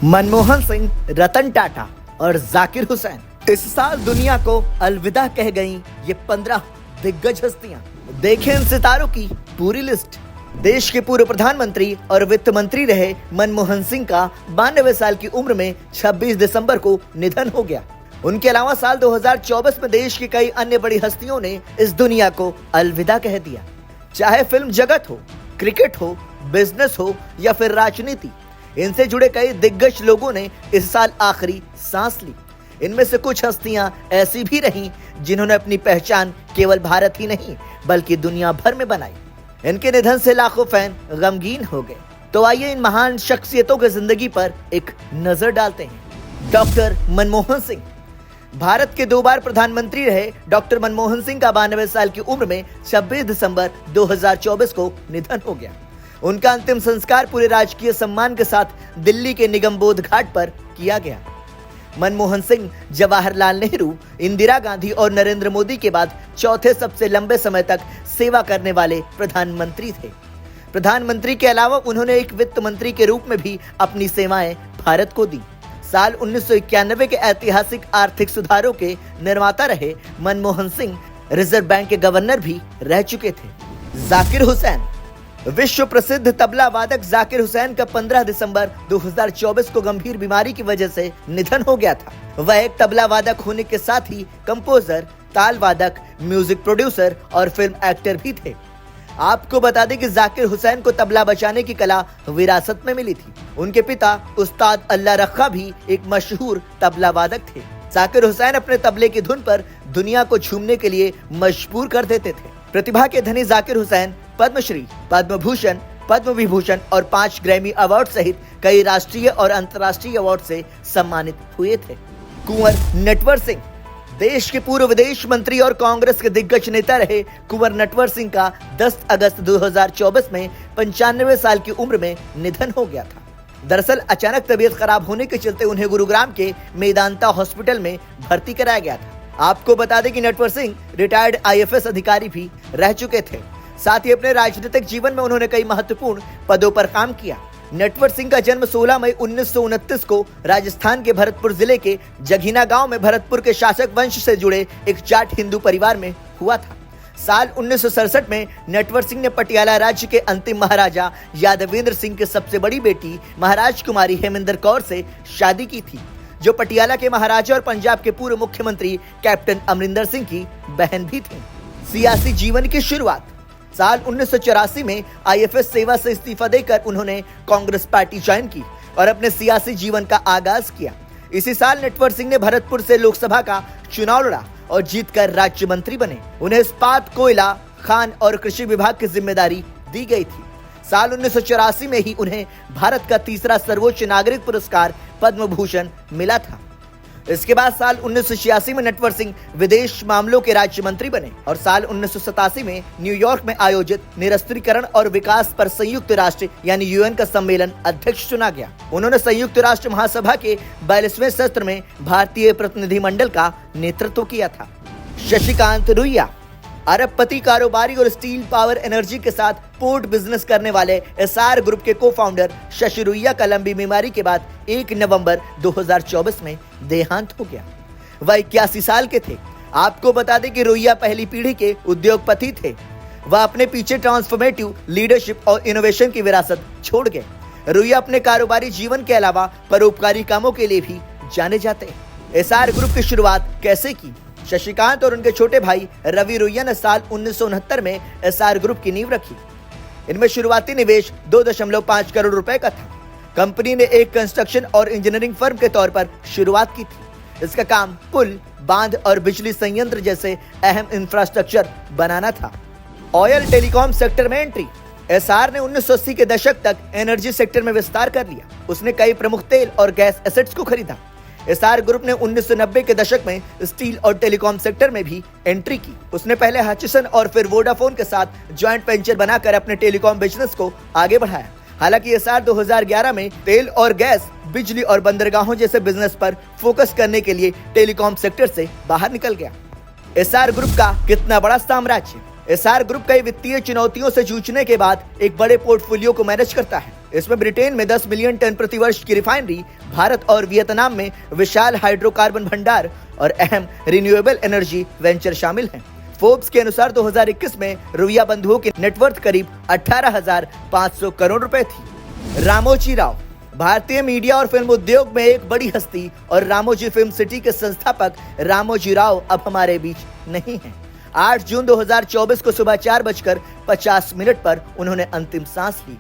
मनमोहन सिंह, रतन टाटा और जाकिर हुसैन इस साल दुनिया को अलविदा कह गईं ये 15 दिग्गज हस्तियां। देखें इन सितारों की पूरी लिस्ट। देश के पूर्व प्रधानमंत्री और वित्त मंत्री रहे मनमोहन सिंह का 92 साल की उम्र में 26 दिसंबर को निधन हो गया। उनके अलावा साल 2024 में देश की कई अन्य बड़ी हस्तियों ने इस दुनिया को अलविदा कह दिया। चाहे फिल्म जगत हो, क्रिकेट हो, बिजनेस हो या फिर राजनीति, इनसे जुड़े कई दिग्गज लोगों ने इस साल आखिरी सांस ली। इनमें से कुछ हस्तियां ऐसी भी रहीं जिन्होंने अपनी पहचान केवल भारत ही नहीं बल्कि दुनिया भर में बनाई। इनके निधन से लाखों फैन गमगीन हो गए। तो आइए इन महान शख्सियतों की जिंदगी पर एक नजर डालते हैं। डॉक्टर मनमोहन सिंह। भारत के 2 बार प्रधानमंत्री रहे डॉक्टर मनमोहन सिंह का 92 साल की उम्र में 26 दिसंबर 2024 को निधन हो गया। उनका अंतिम संस्कार पूरे राजकीय सम्मान के साथ दिल्ली के निगमबोध घाट पर किया गया। मनमोहन सिंह जवाहरलाल नेहरू, इंदिरा गांधी और नरेंद्र मोदी के बाद चौथे सबसे लंबे समय तक सेवा करने वाले प्रधानमंत्री थे। प्रधानमंत्री के अलावा उन्होंने एक वित्त मंत्री के रूप में भी अपनी सेवाएं भारत को दी। साल 1991 के ऐतिहासिक आर्थिक सुधारों के निर्माता रहे मनमोहन सिंह रिजर्व बैंक के गवर्नर भी रह चुके थे। जाकिर हुसैन। विश्व प्रसिद्ध तबला वादक जाकिर हुसैन का 15 दिसंबर 2024 को गंभीर बीमारी की वजह से निधन हो गया था। वह एक तबला वादक होने के साथ ही कंपोजर, ताल वादक, म्यूजिक प्रोड्यूसर और फिल्म एक्टर भी थे। आपको बता दें कि जाकिर हुसैन को तबला बजाने की कला विरासत में मिली थी। उनके पिता उस्ताद अल्लाह रखा भी एक मशहूर तबला वादक थे। जाकिर हुसैन अपने तबले की धुन पर दुनिया को झूमने के लिए मजबूर कर देते थे। प्रतिभा के धनी जाकिर हुसैन पद्मश्री, पद्म भूषण, पद्म विभूषण और 5 ग्रैमी अवार्ड सहित कई राष्ट्रीय और अंतर्राष्ट्रीय अवार्ड से सम्मानित हुए थे। कुंवर नटवर सिंह। देश के पूर्व विदेश मंत्री और कांग्रेस के दिग्गज नेता रहे कुंवर नटवर सिंह का 10 अगस्त 2024 में 95 साल की उम्र में निधन हो गया था। दरअसल अचानक तबीयत खराब होने के चलते उन्हें गुरुग्राम के मेदांता हॉस्पिटल में भर्ती कराया गया था। आपको बता दें कि नटवर सिंह रिटायर्ड IAS अधिकारी भी रह चुके थे। साथ ही अपने राजनीतिक जीवन में उन्होंने कई महत्वपूर्ण पदों पर काम किया। नटवर सिंह का जन्म 16 मई 1929 को राजस्थान के भरतपुर जिले के जघीना गांव में भरतपुर के शासक वंश से जुड़े एक जाट हिंदू परिवार में हुआ था। साल 1967 में नटवर सिंह ने पटियाला राज्य के अंतिम महाराजा यादवेंद्र सिंह की सबसे बड़ी बेटी महाराज कुमारी हेमेंद्र कौर से शादी की थी, जो पटियाला के महाराजा और पंजाब के पूर्व मुख्यमंत्री कैप्टन अमरिंदर सिंह की बहन भी थी। सियासी जीवन की शुरुआत। साल 1984 में IAS सेवा से इस्तीफा देकर उन्होंने कांग्रेस पार्टी ज्वाइन की और अपने सियासी जीवन का आगाज किया। इसी साल नटवर सिंह ने भरतपुर से लोकसभा का चुनाव लड़ा और जीतकर राज्य मंत्री बने। उन्हें इस्पात, कोयला, खान और कृषि विभाग की जिम्मेदारी दी गई थी। साल 1984 में ही उन्हें भारत का तीसरा सर्वोच्च नागरिक पुरस्कार पद्म भूषण मिला था। इसके बाद साल 1986 में नटवर सिंह विदेश मामलों के राज्य मंत्री बने और साल 1987 में न्यूयॉर्क में आयोजित निरस्त्रीकरण और विकास पर संयुक्त राष्ट्र यानी UN का सम्मेलन अध्यक्ष चुना गया। उन्होंने संयुक्त राष्ट्र महासभा के 42वें सत्र में भारतीय प्रतिनिधिमंडल का नेतृत्व किया था। शशिकांत रुइया। अरबपति कारोबारी और स्टील पावर एनर्जी के साथ पोर्ट बिजनेस करने वाले SR ग्रुप के को-फाउंडर शशि रुइया का लंबी बीमारी के बाद 1 नवंबर 2024 में देहांत हो गया। वह 81 साल के थे। आपको बता दें कि रुइया पहली पीढ़ी के उद्योगपति थे। वह अपने पीछे ट्रांसफॉर्मेटिव लीडरशिप और इनोवेशन की विरासत छोड़ गए। रुइया अपने कारोबारी जीवन के अलावा परोपकारी कामों के लिए भी जाने जाते हैं। SR ग्रुप की शुरुआत कैसे की? शशिकांत और उनके छोटे भाई रवि रुइया ने साल 1969 में SR ग्रुप की नींव रखी। इनमें शुरुआती निवेश 2.5 करोड़ रुपए का था। कंपनी ने एक कंस्ट्रक्शन और इंजीनियरिंग फर्म के तौर पर शुरुआत की थी। इसका काम पुल, बांध और बिजली संयंत्र जैसे अहम इंफ्रास्ट्रक्चर बनाना था। ऑयल टेलीकॉम सेक्टर में एंट्री। SR ने 1980 के दशक तक एनर्जी सेक्टर में विस्तार कर लिया। उसने कई प्रमुख तेल और गैस एसेट्स को खरीदा। SR ग्रुप ने 1990 के दशक में स्टील और टेलीकॉम सेक्टर में भी एंट्री की। उसने पहले हचिसन और फिर वोडाफोन के साथ जॉइंट वेंचर बनाकर अपने टेलीकॉम बिजनेस को आगे बढ़ाया। हालांकि SR 2011 में तेल और गैस, बिजली और बंदरगाहों जैसे बिजनेस पर फोकस करने के लिए टेलीकॉम सेक्टर से बाहर निकल गया। SR ग्रुप का कितना बड़ा साम्राज्य। SR ग्रुप कई वित्तीय चुनौतियों से जूझने के बाद एक बड़े पोर्टफोलियो को मैनेज करता है। इसमें ब्रिटेन में 10 मिलियन टन प्रतिवर्ष की रिफाइनरी, भारत और वियतनाम में विशाल हाइड्रोकार्बन भंडार और अहम रिन्यूएबल एनर्जी वेंचर शामिल हैं। फोर्ब्स के अनुसार 2021 में रुइया बंधुओं की नेटवर्थ करीब 18,500 करोड़ रुपए थी। रामोजी राव भारतीय मीडिया और फिल्म उद्योग में एक बड़ी हस्ती और रामोजी फिल्म सिटी के संस्थापक रामोजी राव अब हमारे बीच नहीं हैं। 8 जून 2024 को सुबह 4:50 पर उन्होंने अंतिम सांस ली।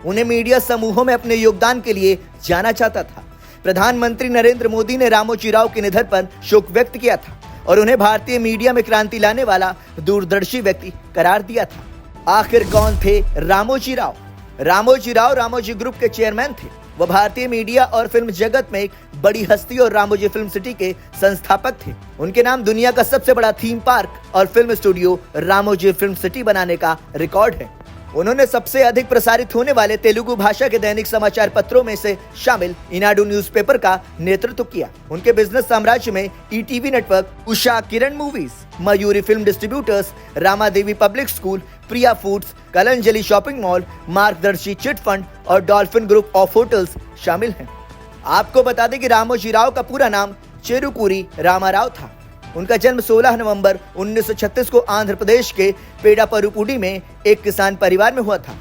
उन्हें मीडिया समूहों में अपने योगदान के लिए जाना जाता था। प्रधानमंत्री नरेंद्र मोदी ने रामोजी राव के निधन पर शोक व्यक्त किया था और उन्हें भारतीय मीडिया में क्रांति लाने वाला दूरदर्शी व्यक्ति करार दिया था। आखिर कौन थे रामोजी राव? रामोजी राव रामोजी ग्रुप के चेयरमैन थे। वह भारतीय मीडिया और फिल्म जगत में एक बड़ी हस्ती और रामोजी फिल्म सिटी के संस्थापक थे। उनके नाम दुनिया का सबसे बड़ा थीम पार्क और film studio Ramoji film city बनाने का रिकॉर्ड है। उन्होंने सबसे अधिक प्रसारित होने वाले तेलुगु भाषा के दैनिक समाचार पत्रों में से शामिल ईनाडू न्यूज़पेपर का नेतृत्व किया। उनके बिजनेस साम्राज्य में ETV network, Usha Kiran movies, Mayuri film distributors, Ramadevi public school, Priya foods, Kalanjali shopping mall, Margadarsi chit fund और डॉल्फिन ग्रुप ऑफ होटल्स शामिल हैं। आपको बता दें कि रामोजी राव का पूरा नाम चेरुकुरी रामाराव था। उनका जन्म 16 नवंबर 1936 को आंध्र प्रदेश के पेडापरुपुडी में एक किसान परिवार में हुआ था।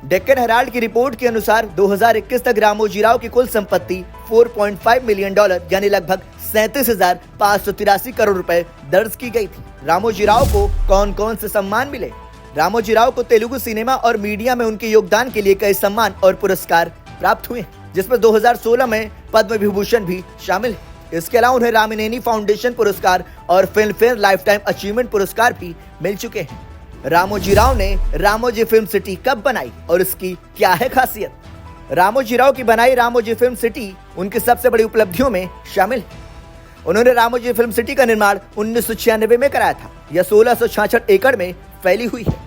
डेक्कन हेराल्ड की रिपोर्ट के अनुसार 2021 तक रामोजी राव की कुल संपत्ति $4.5 मिलियन यानी लगभग 37,583 करोड़ रुपए दर्ज की गई थी। रामोजी राव को कौन कौन से सम्मान मिले? रामोजी राव को तेलुगु सिनेमा और मीडिया में उनके योगदान के लिए कई सम्मान और पुरस्कार प्राप्त हुए, जिसमें 2016 में पद्म विभूषण भी शामिल है। इसके अलावा उन्हें रामिनेनी फाउंडेशन पुरस्कार और film fair life time achievement पुरस्कार भी मिल चुके हैं। रामोजी राव ने रामोजी फिल्म सिटी कब बनाई और इसकी क्या है खासियत? रामोजी राव की बनाई रामोजी फिल्म सिटी उनकी सबसे बड़ी उपलब्धियों में शामिल है। उन्होंने रामोजी फिल्म सिटी का निर्माण 1996 में कराया था। यह 1666 एकड़ में फैली हुई है।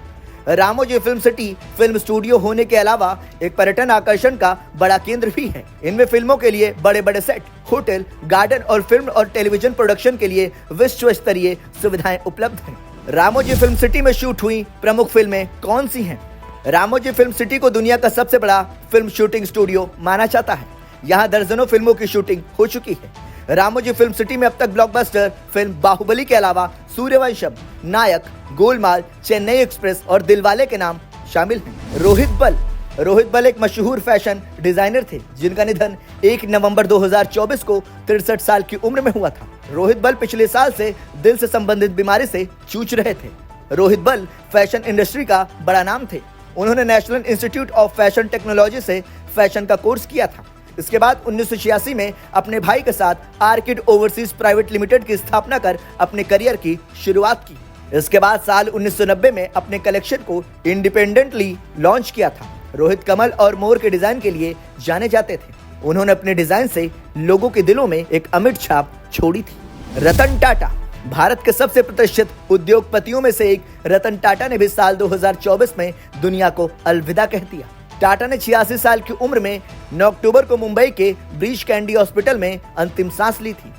Ramoji film city film studio होने के अलावा एक पर्यटन आकर्षण का बड़ा केंद्र भी है। इनमें फिल्मों के लिए बड़े बड़े सेट, होटल, गार्डन और फिल्म और टेलीविजन प्रोडक्शन के लिए विश्व स्तरीय सुविधाएं उपलब्ध हैं। रामोजी फिल्म सिटी में शूट हुई प्रमुख फिल्में कौन सी हैं? रामोजी फिल्म सिटी को दुनिया का सबसे बड़ा फिल्म शूटिंग स्टूडियो माना जाता है। यहाँ दर्जनों फिल्मों की शूटिंग हो चुकी है। रामोजी फिल्म सिटी में अब तक ब्लॉकबस्टर फिल्म बाहुबली के अलावा सूर्यवंशम, नायक, गोलमाल, चेन्नई एक्सप्रेस और दिलवाले के नाम शामिल हैं। रोहित बल एक मशहूर फैशन डिजाइनर थे जिनका निधन 1 नवंबर 2024 को 63 साल की उम्र में हुआ था। रोहित बल पिछले साल से दिल से संबंधित बीमारी से जूझ रहे थे। रोहित बल फैशन इंडस्ट्री का बड़ा नाम थे। उन्होंने national institute of fashion technology से फैशन का कोर्स किया था। इसके बाद 1986 में अपने भाई के साथ आर्किड ओवरसीज प्राइवेट लिमिटेड की स्थापना कर अपने करियर की शुरुआत की। इसके बाद साल 1990 में अपने कलेक्शन को इंडिपेंडेंटली लॉन्च किया था। रोहित कमल और मोर के डिजाइन के लिए जाने जाते थे। उन्होंने अपने डिजाइन से लोगों के दिलों में एक अमिट छाप छोड़ी थी। रतन टाटा भारत के सबसे प्रतिष्ठित उद्योगपतियों में से एक रतन टाटा ने भी साल 2024 में दुनिया को अलविदा कह दिया। टाटा ने 86 साल की उम्र में 9 अक्टूबर को मुंबई के ब्रीच कैंडी हॉस्पिटल में अंतिम सांस ली थी।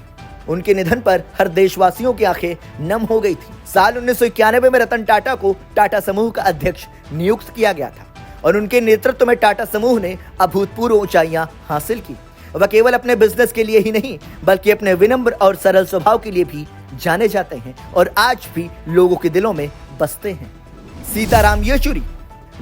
उनके निधन पर हर देशवासियों की आंखें नम हो गई थी। साल 1991 में रतन टाटा को टाटा समूह का अध्यक्ष नियुक्त किया गया था और उनके नेतृत्व में टाटा समूह ने अभूतपूर्व ऊंचाइयां हासिल की। वह केवल अपने बिजनेस के लिए ही नहीं बल्कि अपने विनम्र और सरल स्वभाव के लिए भी जाने जाते हैं और आज भी लोगों के दिलों में बसते हैं। सीताराम येचुरी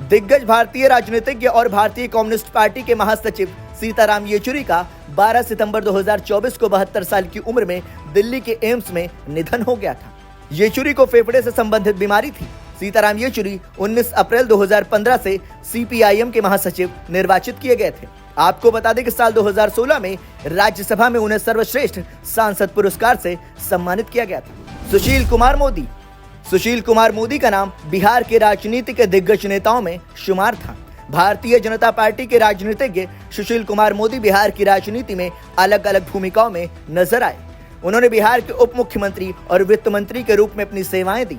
दिग्गज भारतीय राजनीतिज्ञ और भारतीय कम्युनिस्ट पार्टी के महासचिव सीताराम येचुरी का 12 सितंबर 2024 को 72 साल की उम्र में दिल्ली के एम्स में निधन हो गया था। येचुरी को फेफड़े से संबंधित बीमारी थी। सीताराम येचुरी 19 अप्रैल 2015 से सीपीआईएम के महासचिव निर्वाचित किए गए थे। आपको बता दें कि साल 2016 में राज्यसभा में उन्हें सर्वश्रेष्ठ सांसद पुरस्कार से सम्मानित किया गया था। सुशील कुमार मोदी का नाम बिहार के राजनीति के दिग्गज नेताओं में शुमार था। भारतीय जनता पार्टी के राजनीतिज्ञ सुशील कुमार मोदी बिहार की राजनीति में अलग अलग भूमिकाओं में नजर आए। उन्होंने बिहार के उप मुख्यमंत्री और वित्त मंत्री के रूप में अपनी सेवाएं दी।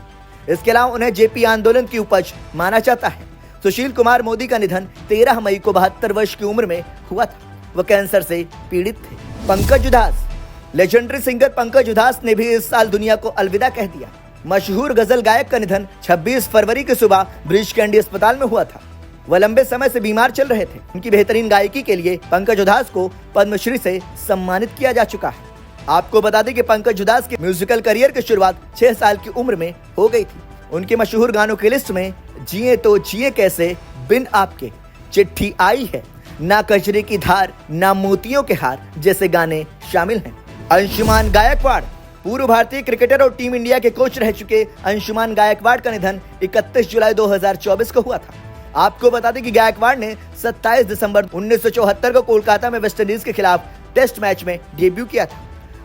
इसके अलावा उन्हें जेपी आंदोलन की उपज माना जाता है। सुशील कुमार मोदी का निधन 13 मई को 72 वर्ष की उम्र में हुआ था। वह कैंसर से पीड़ित थे। पंकज उधास लेजेंडरी सिंगर पंकज उधास ने भी इस साल दुनिया को अलविदा कह दिया। मशहूर गजल गायक का निधन 26 फरवरी की सुबह ब्रीच कैंडी अस्पताल में हुआ था। वह लंबे समय से बीमार चल रहे थे। उनकी बेहतरीन गायकी के लिए पंकज उधास को पद्मश्री से सम्मानित किया जा चुका है। आपको बता दें कि पंकज उधास के म्यूजिकल करियर की शुरुआत 6 साल की उम्र में हो गई थी। उनके मशहूर गानों की लिस्ट में जिए तो जिए कैसे, बिन आपके, चिट्ठी आई है, ना कचरे की धार, ना मोतियों के हार जैसे गाने शामिल हैं। अंशुमान गायकवाड़ पूर्व भारतीय क्रिकेटर और टीम इंडिया के कोच रह चुके अंशुमान गायकवाड़ का निधन 31 जुलाई 2024 को हुआ था। आपको बता दें कि गायकवाड़ ने 27 दिसंबर 1974 को कोलकाता में वेस्टइंडीज के खिलाफ टेस्ट मैच में डेब्यू किया था।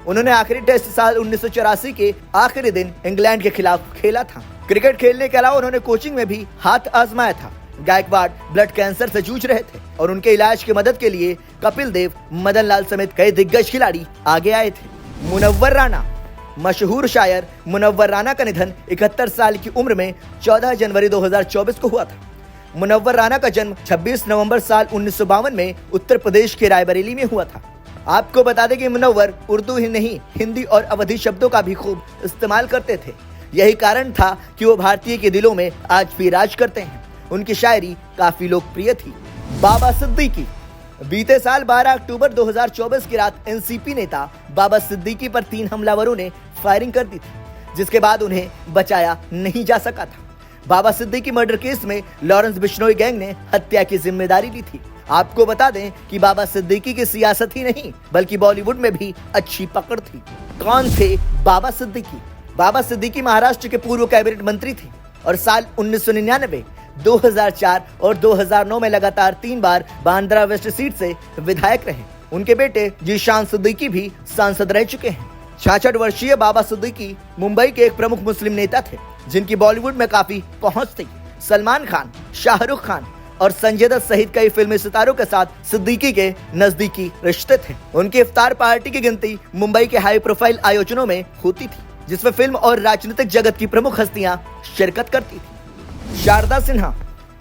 उन्होंने आखिरी टेस्ट साल 1984 के आखिरी दिन इंग्लैंड के खिलाफ खेला था। क्रिकेट खेलने के अलावा उन्होंने कोचिंग में भी हाथ आजमाया था। गायकवाड़ ब्लड कैंसर से जूझ रहे थे और उनके इलाज की मदद के लिए कपिल देव, मदन लाल समेत कई दिग्गज खिलाड़ी आगे आए थे। मुनव्वर राना मशहूर शायर मुनव्वर राना का निधन 71 साल की उम्र में 14 जनवरी 2024 को हुआ था। मुनव्वर राना का जन्म 26 नवंबर साल 1952 में उत्तर प्रदेश के रायबरेली में हुआ था। आपको बता दें कि मुनव्वर उर्दू ही नहीं हिंदी और अवधी शब्दों का भी खूब इस्तेमाल करते थे। यही कारण था कि वो भारतीय के दिलों में आज भी राज करते हैं। उनकी शायरी काफी लोकप्रिय थी। बाबा सिद्दीकी बीते साल 12 अक्टूबर 2024 की रात एनसीपी नेता बाबा सिद्दीकी पर 3 हमलावरों ने फायरिंग कर दी थी, जिसके बाद उन्हें बचाया नहीं जा सका था। बाबा सिद्दीकी मर्डर केस में लॉरेंस बिश्नोई गैंग ने हत्या की जिम्मेदारी ली थी। आपको बता दें कि बाबा सिद्दीकी की सियासत ही नहीं बल्कि बॉलीवुड में भी अच्छी पकड़ थी। कौन थे बाबा सिद्दीकी? बाबा सिद्दीकी महाराष्ट्र के पूर्व कैबिनेट मंत्री थे और साल 1999, 2004 और 2009 में लगातार 3 बार बांद्रा वेस्ट सीट से विधायक रहे। उनके बेटे जीशान सिद्दीकी भी सांसद रह चुके हैं। 66 वर्षीय बाबा सिद्दीकी मुंबई के एक प्रमुख मुस्लिम नेता थे जिनकी बॉलीवुड में काफी पहुंच थी। सलमान खान, शाहरुख खान और संजय दत्त सहित कई फिल्मी सितारों के साथ सिद्दीकी के नजदीकी रिश्ते थे। उनकी इफ्तार पार्टी की गिनती मुंबई के हाई प्रोफाइल आयोजनों में होती थी, जिसमें फिल्म और राजनीतिक जगत की प्रमुख हस्तियां शिरकत करती थी। शारदा सिन्हा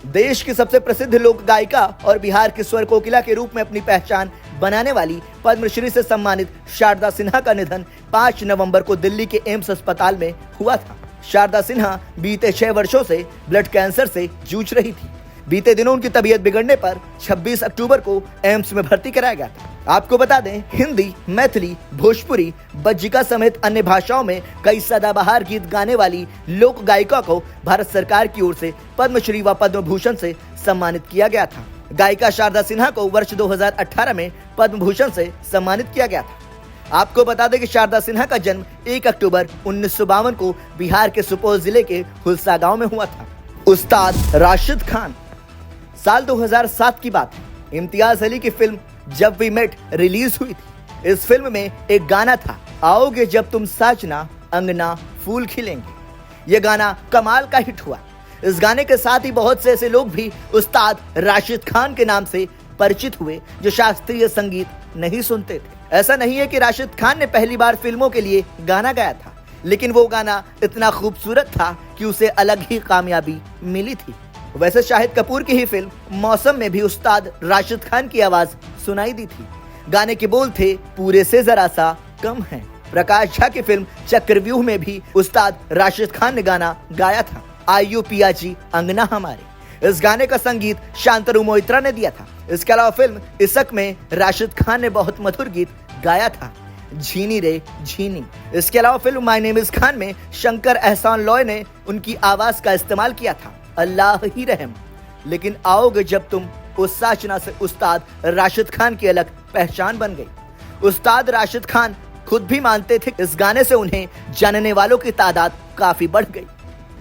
देश की सबसे प्रसिद्ध लोक गायिका और बिहार की स्वर कोकिला के रूप में अपनी पहचान बनाने वाली पद्मश्री से सम्मानित शारदा सिन्हा का निधन 5 नवंबर को दिल्ली के एम्स अस्पताल में हुआ था। शारदा सिन्हा बीते 6 वर्षों से ब्लड कैंसर से जूझ रही थी। बीते दिनों उनकी तबीयत बिगड़ने पर 26 अक्टूबर को एम्स में भर्ती कराया गया था। आपको बता दें, हिंदी, मैथिली, भोजपुरी, बज्जिका समेत अन्य भाषाओं में कई सदाबहार गीत गाने वाली लोक गायिका को भारत सरकार की ओर से पद्मश्री व पद्म भूषण से सम्मानित किया गया था। गायिका शारदा सिन्हा को वर्ष 2018 में पद्म भूषण से सम्मानित किया गया था। आपको बता दें कि शारदा सिन्हा का जन्म 1 अक्टूबर 1952 को बिहार के सुपौल जिले के हुलसा गांव में हुआ था। उस्ताद राशिद खान साल 2007 की बात है। इम्तियाज अली की फिल्म जब वी मेट रिलीज हुई थी। इस फिल्म में एक गाना था, आओगे जब तुम साजना अंगना फूल खिलेंगे। ये गाना कमाल का हिट हुआ। इस गाने के साथ ही बहुत से ऐसे लोग भी उस्ताद राशिद खान के नाम से परिचित हुए जो शास्त्रीय संगीत नहीं सुनते थे। ऐसा नहीं है कि राशिद खान ने पहली बार फिल्मों के लिए गाना गाया था, लेकिन वो गाना इतना खूबसूरत था कि उसे अलग ही कामयाबी मिली थी। वैसे शाहिद कपूर की ही फिल्म मौसम में भी उस्ताद राशिद खान की आवाज सुनाई दी थी। गाने के बोल थे, पूरे से जरा सा कम है। प्रकाश झा की फिल्म चक्रव्यूह में भी उस्ताद राशिद खान ने गाना गाया था, आइयो पिया जी अंगना हमारे। इस गाने का संगीत शांतनु मोहित्रा ने दिया था। इसके अलावा फिल्म इशक में राशिद खान ने बहुत मधुर गीत गाया था, झीनी रे झीनी। इसके अलावा film my name is Khan में शंकर एहसान लॉय ने उनकी आवाज का इस्तेमाल किया था, अल्लाह ही रहम। लेकिन आओगे जब तुम उस साचना से उस्ताद राशिद खान की अलग पहचान बन गई। उस्ताद राशिद खान खुद भी मानते थे इस गाने से उन्हें जानने वालों की तादाद काफी बढ़ गई।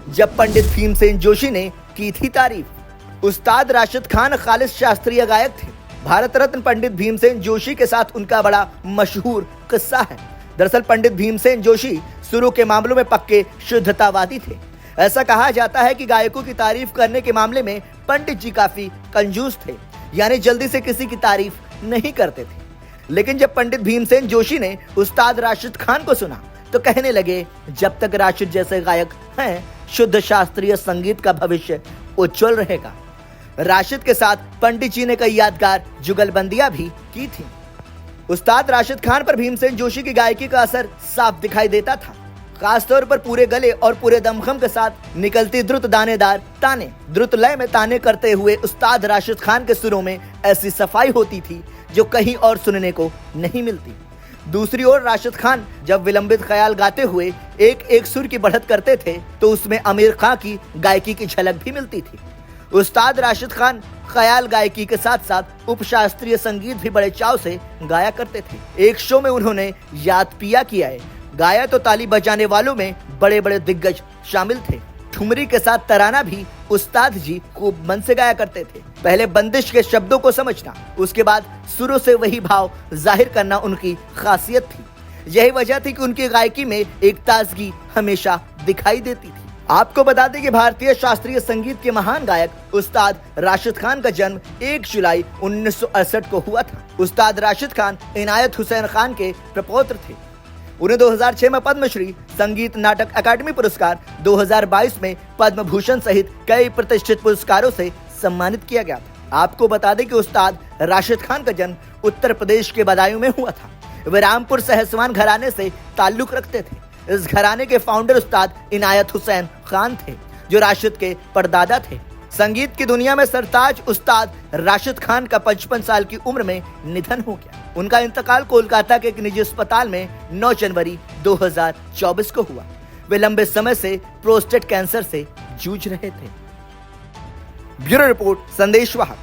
जब पंडित भीमसेन जोशी ने की थी तारीफ। उस्ताद राशिद खान खालिस शास्त्रीय गायक थे। भारत रत्न पंडित भीमसेन जोशी के साथ उनका बड़ा मशहूर किस्सा है। दरअसल पंडित भीमसेन जोशी सुरों के मामलों में पक्के शुद्धतावादी थे। ऐसा कहा जाता है कि गायकों की तारीफ करने के मामले में पंडित जी काफी कंजूस थे, यानी जल्दी से किसी की तारीफ नहीं करते थे। लेकिन जब पंडित भीमसेन जोशी ने उस्ताद राशिद खान को सुना तो कहने लगे, जब तक राशिद जैसे गायक हैं, शुद्ध शास्त्रीय संगीत का भविष्य उज्जवल रहेगा। राशिद के साथ पंडित जी ने कई यादगार जुगलबंदियां भी की थी। उस्ताद राशिद खान पर भीमसेन जोशी की गायकी का असर साफ दिखाई देता था। खासतौर पर पूरे गले और पूरे दमखम के साथ निकलती द्रुत दानेदार ताने। द्रुत लय में ताने करते हुए उस्ताद राशिद खान के सुरों में ऐसी सफाई होती थी जो कहीं और सुनने को नहीं मिलती। दूसरी ओर राशिद खान जब विलंबित ख्याल गाते हुए एक एक सुर की बढ़त करते थे तो उसमें आमिर खां की गायकी की झलक भी मिलती थी। उस्ताद राशिद खान ख्याल गायकी के साथ साथ उपशास्त्रीय संगीत भी बड़े चाव से गाया करते थे। एक शो में उन्होंने याद पिया किया है गाया तो ताली बजाने वालों में बड़े बड़े दिग्गज शामिल थे। ठुमरी के साथ तराना भी उस्ताद जी खूब मन से गाया करते थे। पहले बंदिश के शब्दों को समझना, उसके बाद सुरों से वही भाव जाहिर करना उनकी खासियत थी। यही वजह थी कि उनकी गायकी में एक ताजगी हमेशा दिखाई देती थी। आपको बता दें कि भारतीय शास्त्रीय संगीत के महान गायक उस्ताद राशिद खान का जन्म 1 जुलाई 1968 को हुआ था। उस्ताद राशिद खान इनायत हुसैन खान के प्रपौत्र थे। उन्हें 2006 में पद्मश्री संगीत नाटक अकादमी पुरस्कार, 2022 में पद्म भूषण सहित कई प्रतिष्ठित पुरस्कारों से सम्मानित किया गया था। आपको बता दें कि उस्ताद राशिद खान का जन्म उत्तर प्रदेश के बदायूं में हुआ था। वे रामपुर सहसवान घराने से ताल्लुक रखते थे। इस घराने के फाउंडर उस्ताद इनायत हुसैन खान थे जो राशिद के परदादा थे। संगीत की दुनिया में सरताज उस्ताद राशिद खान का 55 साल की उम्र में निधन हो गया। उनका इंतकाल कोलकाता के एक निजी अस्पताल में 9 जनवरी 2024 को हुआ। वे लंबे समय से प्रोस्टेट कैंसर से जूझ रहे थे। ब्यूरो रिपोर्ट, संदेश वाहक।